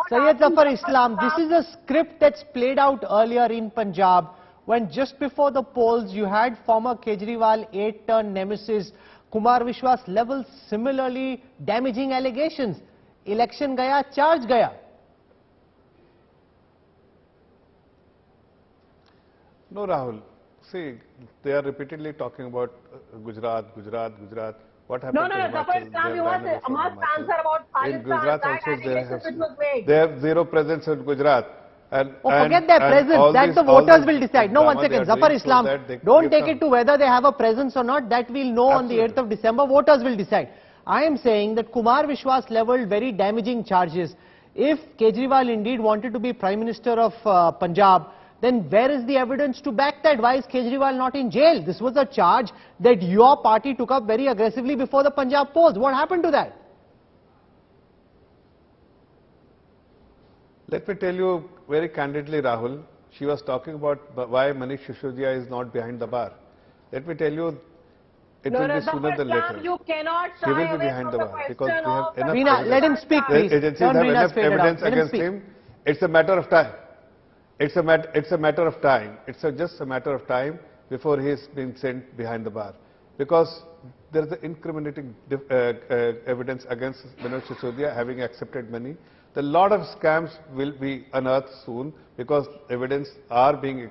Syed Zafar Islam, this is a script that's played out earlier in Punjab when just before the polls you had former Kejriwal 8-turn nemesis Kumar Vishwas level similarly damaging allegations. Election gaya, charge gaya. No, Rahul. See, they are repeatedly talking about Gujarat. What happened to Himachal? You must answer about Pakistan. In Gujarat also they have zero presence in Gujarat. Forget their presence, that the voters will decide. No, one second, Zafar Islam, don't take it to whether they have a presence or not, that we'll know on the 8th of December, voters will decide. I am saying that Kumar Vishwas leveled very damaging charges. If Kejriwal indeed wanted to be Prime Minister of Punjab, then where is the evidence to back that? Why is Kejriwal not in jail? This was a charge that your party took up very aggressively before the Punjab polls. What happened to that? Let me tell you very candidly, Rahul, she was talking about why Manish Sisodia is not behind the bar. Let me tell you, it will be sooner than later. You cannot he will be behind the bar because we have enough Reena, let him speak, please. The agencies have enough evidence against him. It's a matter of time. It's a matter of time. It's just a matter of time before he is being sent behind the bar. Because there is an incriminating evidence against Manish Sisodia having accepted money. A lot of scams will be unearthed soon because evidence are being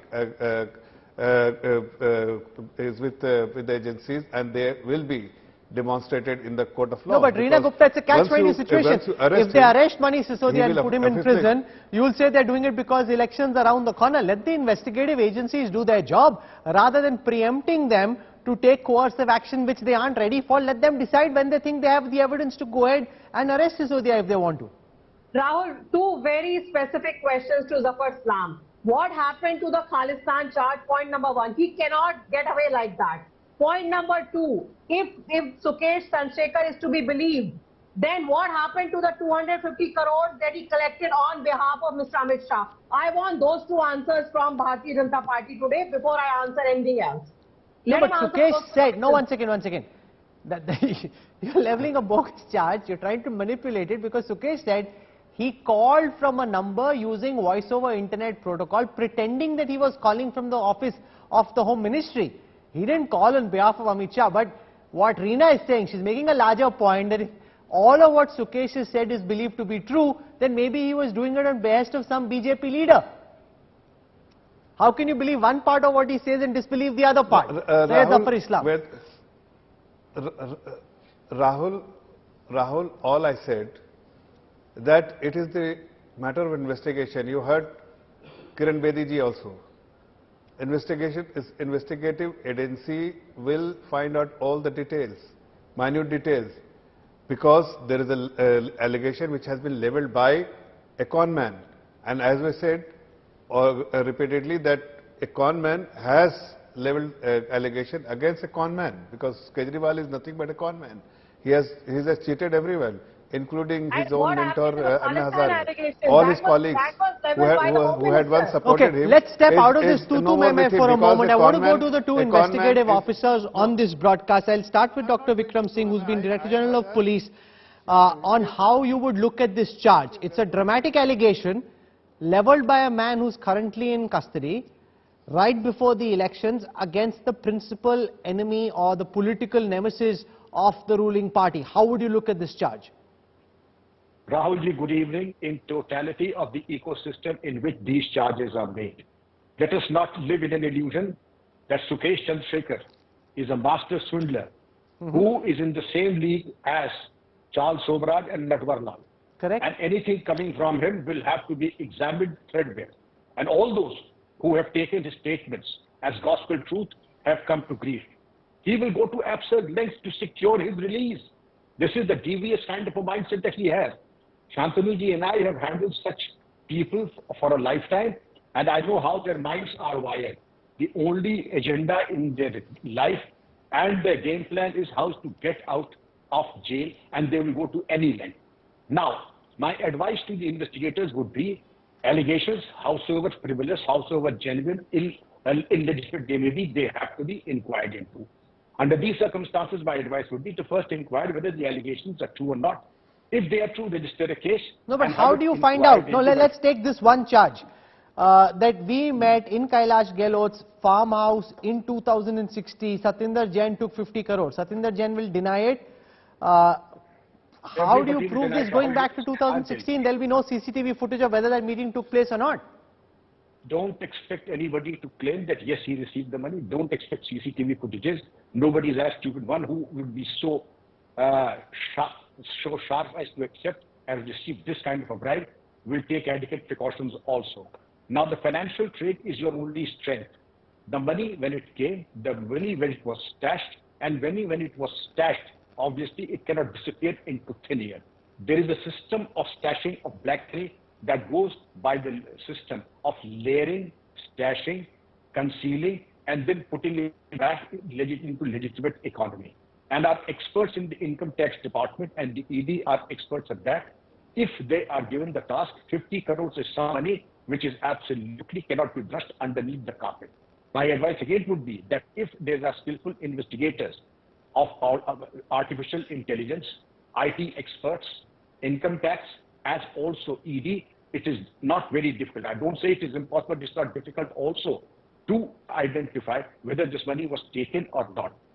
is with the agencies and they will be demonstrated in the court of law. No, but Reena Gupta, it's a catch-22 situation. If they arrest Manish Sisodia and put him in prison, you will say they're doing it because elections are around the corner. Let the investigative agencies do their job rather than preempting them to take coercive action which they aren't ready for. Let them decide when they think they have the evidence to go ahead and arrest Sisodia if they want to. Rahul, two very specific questions to Zafar Islam. What happened to the Khalistan charge? Point number one. He cannot get away like that. Point number two. If Sukesh Chandrasekhar is to be believed, then what happened to the 250 crores that he collected on behalf of Mr. Amit Shah? I want those two answers from Bharatiya Janata Party today before I answer anything else. No, but Sukesh said, no, one second. You're leveling a bogus charge. You're trying to manipulate it because Sukesh said he called from a number using voice over internet protocol, pretending that he was calling from the office of the Home Ministry. He didn't call on behalf of Amit Shah. But what Reena is saying, she's making a larger point that if all of what Sukesh has said is believed to be true, then maybe he was doing it on behest of some BJP leader. How can you believe one part of what he says and disbelieve the other part? Rahul, all I said that it is the matter of investigation. You heard Kiran Bedi ji also. Investigative agency will find out all the details, minute details, because there is an allegation which has been leveled by a conman. And as we said repeatedly that a conman has leveled allegation against a conman because Kejriwal is nothing but a conman. He has cheated everyone, including his own mentor Anna Hazare, all his colleagues who had once supported him. Let's step out of this tutu meme for a moment. I want to go to the two investigative officers on this broadcast. I'll start with Dr. Vikram Singh, who's been Director General of Police, on how you would look at this charge. It's a dramatic allegation leveled by a man who's currently in custody right before the elections against the principal enemy or the political nemesis of the ruling party. How would you look at this charge? Rahulji, good evening. In totality of the ecosystem in which these charges are made, let us not live in an illusion that Sukesh Chandrasekhar is a master swindler who is in the same league as Charles Sobraj and Natwarlal. Correct. And anything coming from him will have to be examined threadbare. And all those who have taken his statements as gospel truth have come to grief. He will go to absurd lengths to secure his release. This is the devious kind of a mindset that he has. Shantanu ji and I have handled such people for a lifetime, and I know how their minds are wired. The only agenda in their life and their game plan is how to get out of jail, and they will go to any length. Now, my advice to the investigators would be allegations, howsoever frivolous, howsoever genuine, illegitimate they may be, they have to be inquired into. Under these circumstances, my advice would be to first inquire whether the allegations are true or not. If they are true, register a case. No, but and how have do it you find inquired out? No, into let's take this one charge. That we met in Kailash Gehlot's farmhouse in 2016. Satyendar Jain took 50 crore. Satyendar Jain will deny it. How do you Everybody will prove deny this it. going How back to you- I'll tell you. 2016? There will be no CCTV footage of whether that meeting took place or not. Don't expect anybody to claim that, yes, he received the money. Don't expect CCTV footages. Nobody is as stupid. One who would be so sharp as to accept and receive this kind of a bribe will take adequate precautions also. Now, the financial trade is your only strength. The money when it came, the money when it was stashed, and when it was stashed, obviously it cannot disappear into thin air. There is a system of stashing of black money that goes by the system of layering, stashing, concealing, and then putting it back into legitimate economy. And our experts in the income tax department and the ED are experts at that. If they are given the task, 50 crores is some money which is absolutely cannot be brushed underneath the carpet. My advice again would be that if there are skillful investigators of artificial intelligence, IT experts, income tax, as also ED, it is not very difficult. I don't say it is impossible, it's not difficult also to identify whether this money was taken or not.